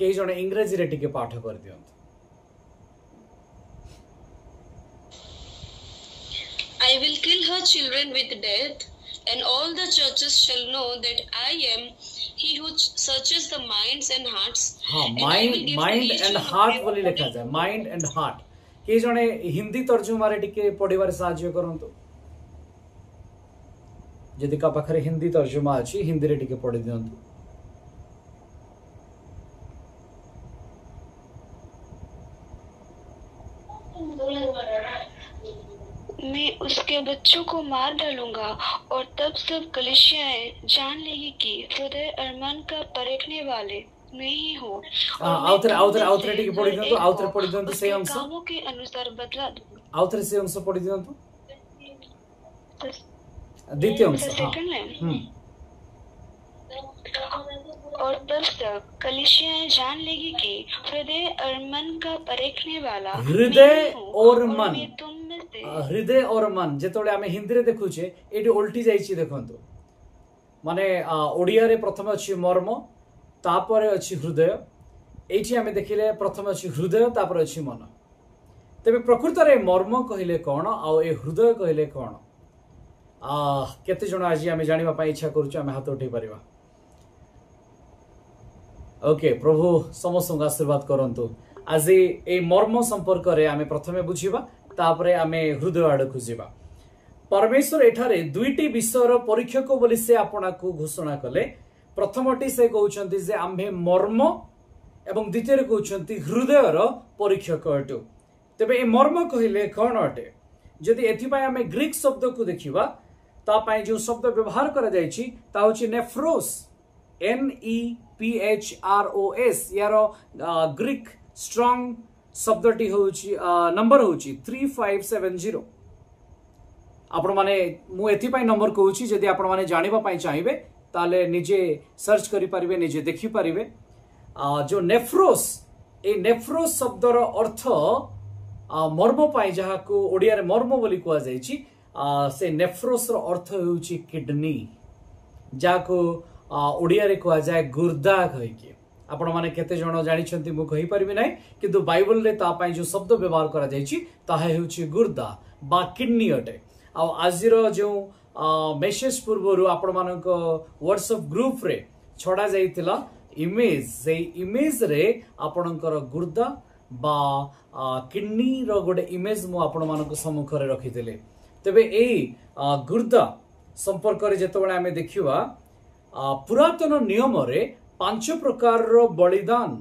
कई जने इंग्रजी रे टिके पाठ कर दियंत। I will kill her children with death, and all the churches shall know that I am he who searches the minds and hearts. हाँ, and I will give mind to each and one heart of बोली लिखा जाए, mind and heart. कई जने हिंदी तर्जुमा रे टिके पढ़िबार साहाय्य करंतु। यदि का पाखरे हिंदी तर्जुमा अछि हिंदी रे टिके पढ़ि दियंतु। मैं उसके बच्चों को मार डालूंगा और तब सब कलीसियाएं जान लेगी कि हृदय और मन का परखने वाले मैं ही हूँ। आउथरे टिके पढ़ि दियंतु, आउथरे पढ़ि दियंतु से अंश, कामों के अनुसार बदला दूंगा। आउथरे से अंश पढ़ि दियंतु, द्वितीय अंश। और तब सब कलीसियाएं जान लेगी कि हृदय और मन का परखने वाला हृदय और मन, तुम में से हृदय और मन जेतोले आमे हिंदी रे देखुचे एटी उल्टी जाईची देखंतु। माने ओडिया रे प्रथम अछि मर्म, तापर अछि हृदय। एठी आमे देखिले प्रथम अछि हृदय, तापर अछि मन। तबे प्रकृत रे मर्म कहिले कोन आ ए हृदय कहिले कोन? केते जण आज आमे जानिबा पई इच्छा करूछु, आमे हाथ उठै परिबा। ओके, प्रभु समस्त आशीर्वाद करंतु। आज ए मर्म संपर्क रे आमे प्रथमे बुझिबा, तापरे आमे हृदय आड़ खुजिबा। परमेश्वर एठारे दुईटी विषयर परीक्षक बोली से आपना को घोषणा कले। प्रथमटी से कहउछंती जे आम्भे मर्म एवं द्वितीय रे कहउछंती हृदयर परीक्षक अटु। तबे ए मर्म कहिले कोन अटे? जदि एथि पय आमे ग्रीक शब्द को देखिबा, ता पय जो शब्द व्यवहार करा जायछि ता होछि नेफ्रोस, NEPHROS। यार ग्रीक स्ट्रॉन्ग शब्दटी होछि नंबर होछि 3570। आपण माने मु एथि पय नंबर कहउछि, जदि आपण माने जानिबा पय चाहिबे ताले निजे सर्च करि परिबे, निजे देखि परिबे। जो नेफ्रोस, ए नेफ्रोस शब्दर अर्थ मर्म पय जहा को ओडिया रे मर्म बोली कुआ जायछि, से नेफ्रोस रो अर्थ होछि किडनी, जाको ओडिया रे कुआ जाय गुर्दा कहिके। आपण माने केते जण जानि छंती मु कहि परिबे नै, किंतु बाइबल रे ता पय जो शब्द व्यवहार करा जायछि ताहा हेउछि गुर्दा बा किडनी अटे। आ आजिर जो मेसेज पूर्वरु आपण मानक व्हाट्सएप ग्रुप रे छडा जाइतिला इमेज, से इमेज रे आपणकर गुर्दा बा किडनी रो गोटे इमेज मु आपण मानक सम्मुख रे रखितिले। तबे ए गुर्दा संपर्क रे जेतबेले आमे देखिबा, पुरातन नियम रे 5 प्रकार रो बलिदान